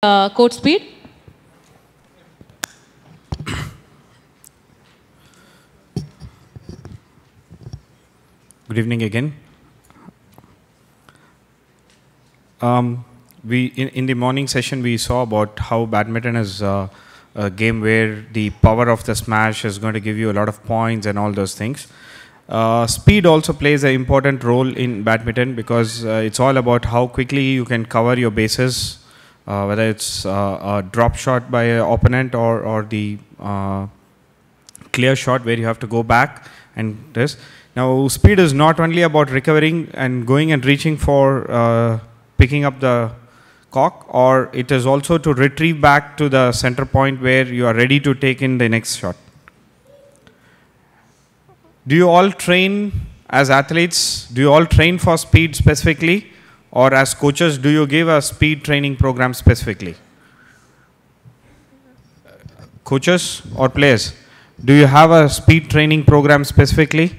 court speed. Good evening again. In the morning session we saw about how badminton is a game where the power of the smash is going to give you a lot of points and all those things. Speed also plays an important role in badminton because it's all about how quickly you can cover your bases, whether it's a drop shot by an opponent or the clear shot where you have to go back and this. Now, speed is not only about recovering and going and reaching for picking up the cock, or it is also to retrieve back to the center point where you are ready to take in the next shot. Do you all train as athletes? Do you all train for speed specifically? Or as coaches, do you give a speed training program specifically? Coaches or players, do you have a speed training program specifically?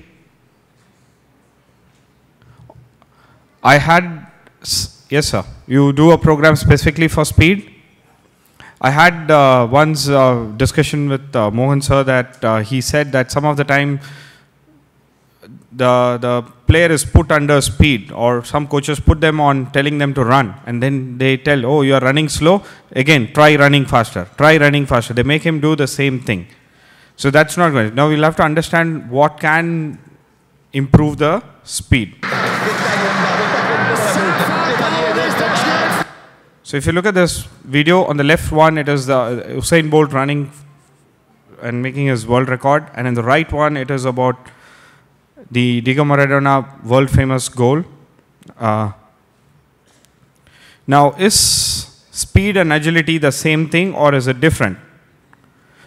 I had, yes sir, you do a program specifically for speed? I had once discussion with Mohan sir that he said that some of the time the player is put under speed, or some coaches put them on telling them to run, and then they tell, oh, you are running slow, again try running faster, try running faster. They make him do the same thing. So that's not good. Now we'll have to understand what can improve the speed. So if you look at this video, on the left one, it is the Usain Bolt running and making his world record, and in the right one, it is about the Diego Maradona world famous goal. Now, is speed and agility the same thing, or is it different?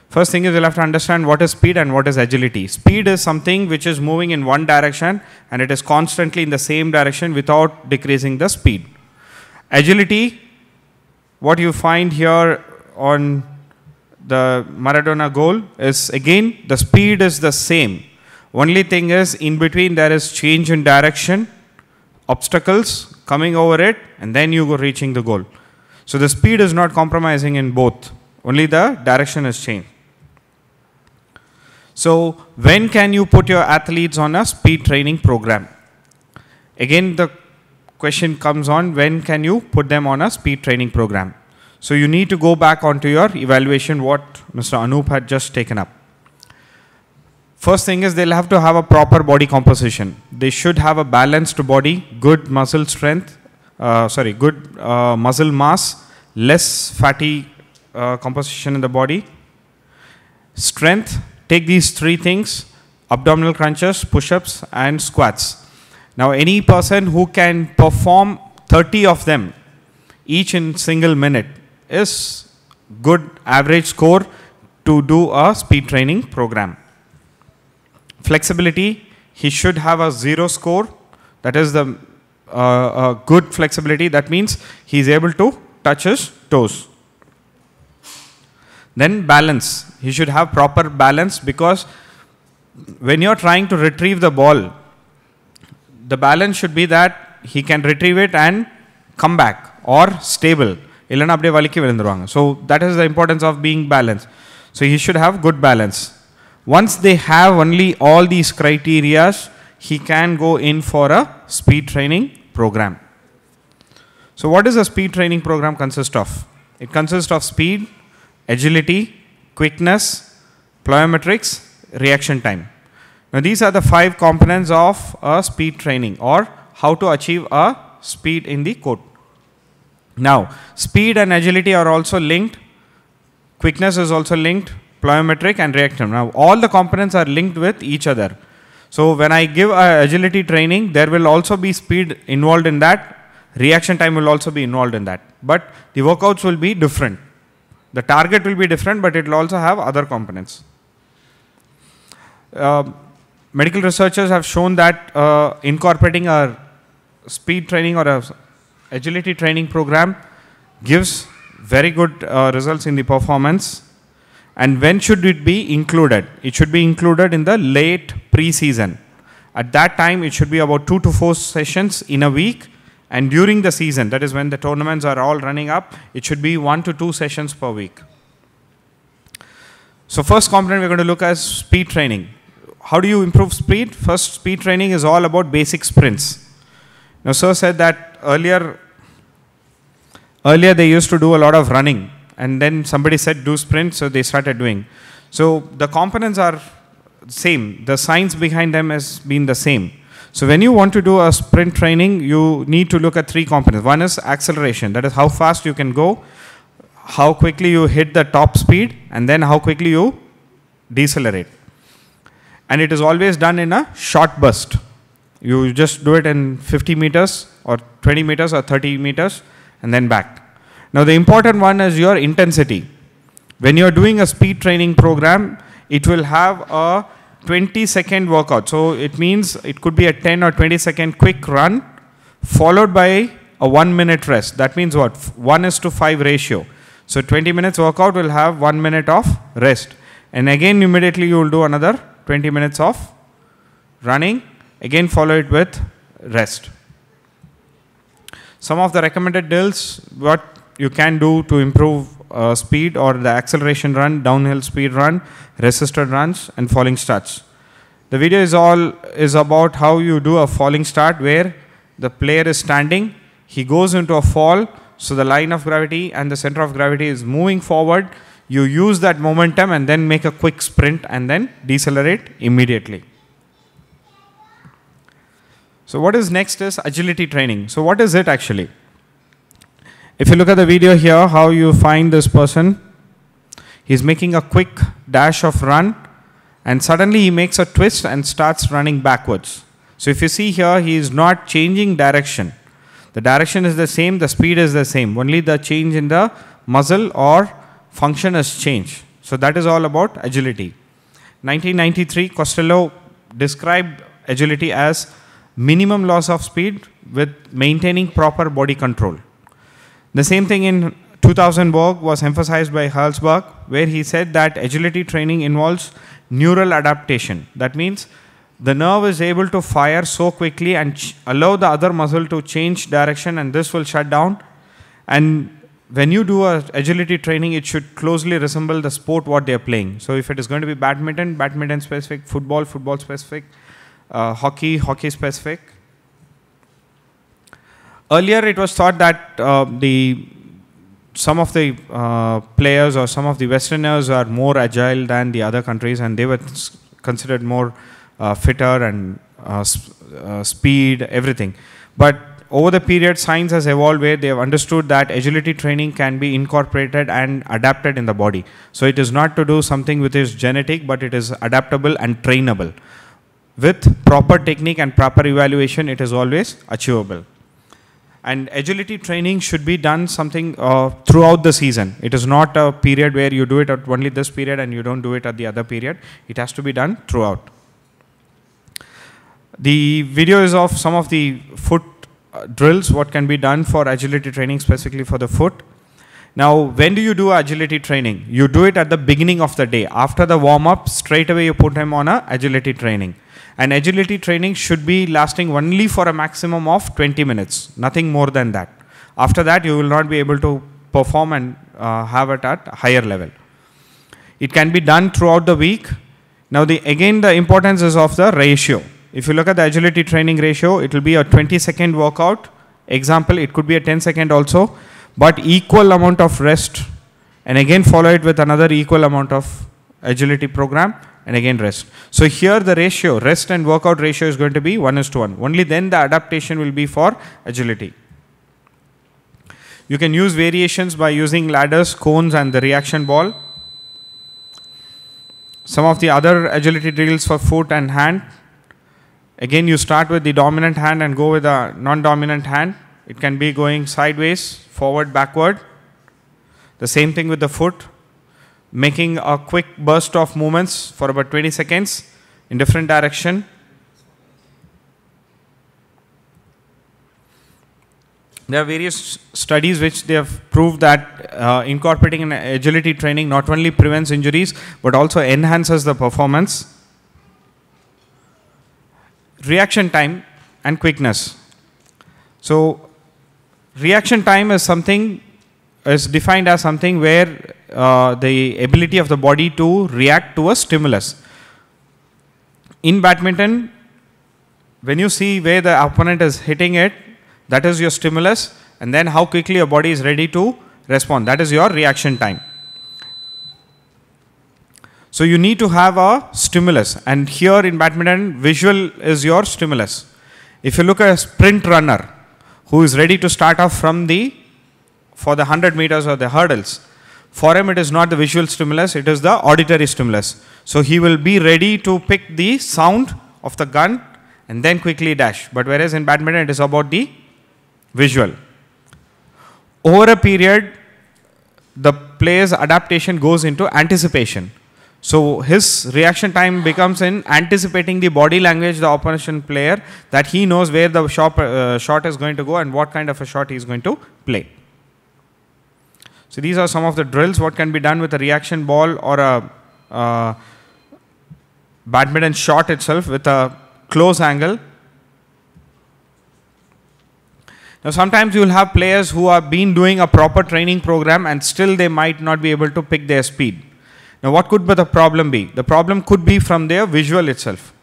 First thing is you'll have to understand what is speed and what is agility. Speed is something which is moving in one direction and it is constantly in the same direction without decreasing the speed. Agility, what you find here on the Maradona goal is, again, the speed is the same. Only thing is, in between there is change in direction, obstacles coming over it, and then you go reaching the goal. So the speed is not compromising in both, only the direction is changed. So when can you put your athletes on a speed training program? Again, the question comes on, when can you put them on a speed training program? So you need to go back onto your evaluation, what Mr. Anup had just taken up. First thing is they'll have to have a proper body composition. They should have a balanced body, good muscle strength, good muscle mass, less fatty composition in the body. Strength, take these three things: abdominal crunches, push-ups and squats. Now any person who can perform 30 of them each in single minute is good average score to do a speed training program. Flexibility, he should have a 0 score. That is the good flexibility. That means he is able to touch his toes. Then balance, he should have proper balance, because when you are trying to retrieve the ball, the balance should be that he can retrieve it and come back, or stable. So that is the importance of being balanced. So he should have good balance. Once they have only all these criteria, he can go in for a speed training program. So what does a speed training program consist of? It consists of speed, agility, quickness, plyometrics, reaction time. Now these are the 5 components of a speed training, or how to achieve a speed in the court. Now, speed and agility are also linked. Quickness is also linked. Plyometric and reaction. Now, all the components are linked with each other. So, when I give agility training, there will also be speed involved in that. Reaction time will also be involved in that. But the workouts will be different. The target will be different, but it will also have other components. Medical researchers have shown that incorporating a speed training or a agility training program gives very good results in the performance. And when should it be included? It should be included in the late pre-season. At that time, it should be about 2 to 4 sessions in a week, And during the season, that is when the tournaments are all running up, it should be 1 to 2 sessions per week. So first component we're going to look at speed training. How do you improve speed? First, speed training is all about basic sprints. Now, sir said that earlier they used to do a lot of running, and then somebody said do sprints, so they started doing. So the components are same. The science behind them has been the same. So when you want to do a sprint training, you need to look at 3 components. One is acceleration. That is how fast you can go, how quickly you hit the top speed, and then how quickly you decelerate. And it is always done in a short burst. You just do it in 50 meters or 20 meters or 30 meters and then back. Now the important one is your intensity. When you are doing a speed training program, it will have a 20-second workout. So it means it could be a 10 or 20-second quick run followed by a 1-minute rest. That means what? 1:5 ratio. So 20 minutes workout will have 1 minute of rest. And again immediately you will do another 20 minutes of running. Again follow it with rest. Some of the recommended drills, what you can do to improve speed or the acceleration run, downhill speed run, resisted runs, and falling starts. The video is about how you do a falling start where the player is standing, he goes into a fall, so the line of gravity and the center of gravity is moving forward. You use that momentum and then make a quick sprint and then decelerate immediately. So what is next is agility training. So what is it actually? If you look at the video here, how you find this person, he's making a quick dash of run and suddenly he makes a twist and starts running backwards. So if you see here, he is not changing direction. The direction is the same, the speed is the same, only the change in the muscle or function has changed. So that is all about agility. 1993, Costello described agility as minimum loss of speed with maintaining proper body control. The same thing in 2000 was emphasized by Halsberg, where he said that agility training involves neural adaptation. That means the nerve is able to fire so quickly and allow the other muscle to change direction, and this will shut down. And when you do agility training, it should closely resemble the sport what they are playing. So if it is going to be badminton, badminton specific, football, football specific, hockey, hockey specific. Earlier it was thought that some of the players or some of the Westerners are more agile than the other countries, and they were considered more fitter and speed, everything. But over the period, science has evolved where they have understood that agility training can be incorporated and adapted in the body. So it is not to do something which is genetic, but it is adaptable and trainable. With proper technique and proper evaluation, it is always achievable. And agility training should be done something throughout the season. It is not a period where you do it at only this period and you don't do it at the other period. It has to be done throughout. The video is of some of the foot drills, what can be done for agility training, specifically for the foot. Now, when do you do agility training? You do it at the beginning of the day. After the warm-up, straight away you put him on a agility training. And agility training should be lasting only for a maximum of 20 minutes, nothing more than that. After that, you will not be able to perform and have it at a higher level. It can be done throughout the week. Now, again, the importance is of the ratio. If you look at the agility training ratio, it will be a 20-second workout. Example, it could be a 10-second also, but equal amount of rest. And again, follow it with another equal amount of agility program. And again rest. So here the ratio, rest and workout ratio is going to be 1:1. Only then the adaptation will be for agility. You can use variations by using ladders, cones, and the reaction ball. Some of the other agility drills for foot and hand. Again, you start with the dominant hand and go with a non-dominant hand. It can be going sideways, forward, backward. The same thing with the foot. Making a quick burst of movements for about 20 seconds in different direction. There are various studies which they have proved that incorporating an agility training not only prevents injuries but also enhances the performance. Reaction time and quickness. So reaction time is defined as something where the ability of the body to react to a stimulus. In badminton, when you see where the opponent is hitting it, that is your stimulus, and then how quickly your body is ready to respond. That is your reaction time. So you need to have a stimulus, and here in badminton, visual is your stimulus. If you look at a sprint runner who is ready to start off for the 100 meters or the hurdles, for him it is not the visual stimulus, it is the auditory stimulus. So he will be ready to pick the sound of the gun and then quickly dash. But whereas in badminton it is about the visual. Over a period, the player's adaptation goes into anticipation. So his reaction time becomes in anticipating the body language, the opposition player, that he knows where the shot is going to go and what kind of a shot he is going to play. So these are some of the drills, what can be done with a reaction ball or a badminton shot itself with a close angle. Now sometimes you will have players who have been doing a proper training program and still they might not be able to pick their speed. Now what could the problem be? The problem could be from their visual itself.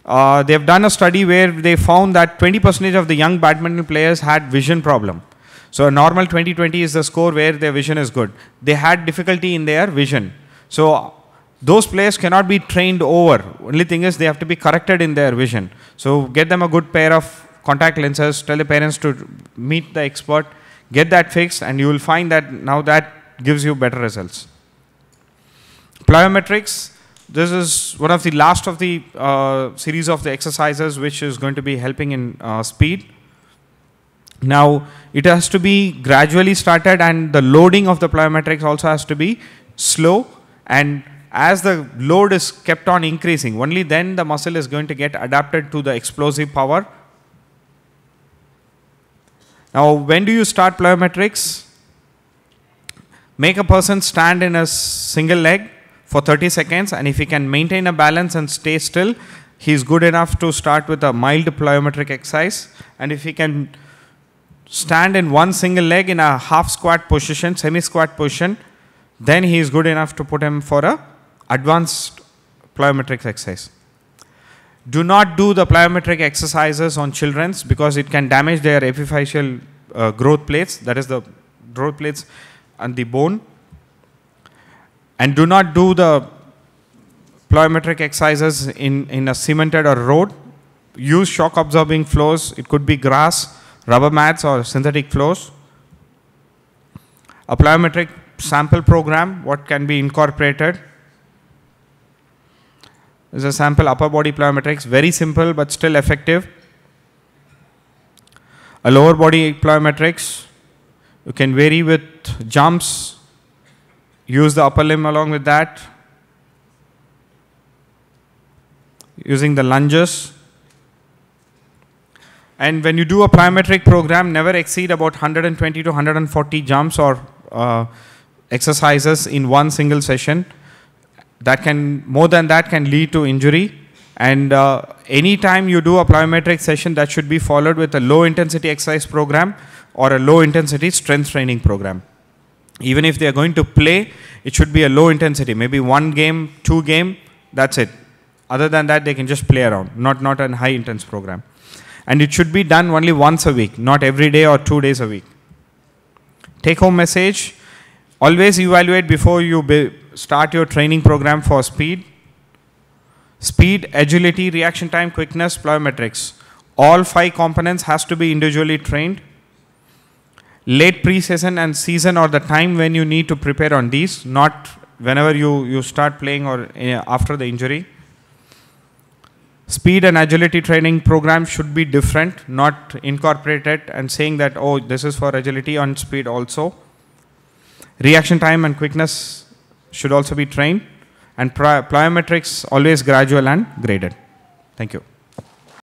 They have done a study where they found that 20% of the young badminton players had vision problem. So a normal 20-20 is the score where their vision is good. They had difficulty in their vision. So those players cannot be trained over. Only thing is they have to be corrected in their vision. So get them a good pair of contact lenses, tell the parents to meet the expert, get that fixed, and you will find that now that gives you better results. Plyometrics, this is one of the last of the series of the exercises which is going to be helping in speed. Now it has to be gradually started, and the loading of the plyometrics also has to be slow, and as the load is kept on increasing, only then the muscle is going to get adapted to the explosive power. Now when do you start plyometrics? Make a person stand in a single leg for 30 seconds, and if he can maintain a balance and stay still, he is good enough to start with a mild plyometric exercise. And if he can stand in one single leg in a half squat position, semi squat position, then he is good enough to put him for a advanced plyometric exercise. Do not do the plyometric exercises on children because it can damage their epiphyseal growth plates, that is the growth plates and the bone. And do not do the plyometric exercises in a cemented or road. Use shock absorbing floors. It could be grass, rubber mats or synthetic floors. A plyometric sample program, what can be incorporated? This is a sample upper body plyometrics, very simple but still effective. A lower body plyometrics, you can vary with jumps, use the upper limb along with that, using the lunges. And when you do a plyometric program, never exceed about 120 to 140 jumps or exercises in one single session. That can, more than that can lead to injury. And any time you do a plyometric session, that should be followed with a low intensity exercise program or a low intensity strength training program. Even if they are going to play, it should be a low intensity, maybe 1 game, 2 game, that's it. Other than that, they can just play around, not a high intense program. And it should be done only once a week, not every day or 2 days a week. Take home message, always evaluate before you start your training program for speed. Speed, agility, reaction time, quickness, plyometrics. All 5 components has to be individually trained. Late pre-season and season or the time when you need to prepare on these, not whenever you start playing or after the injury. Speed and agility training program should be different, not incorporated and saying that, oh, this is for agility on speed also. Reaction time and quickness should also be trained. And plyometrics always gradual and graded. Thank you.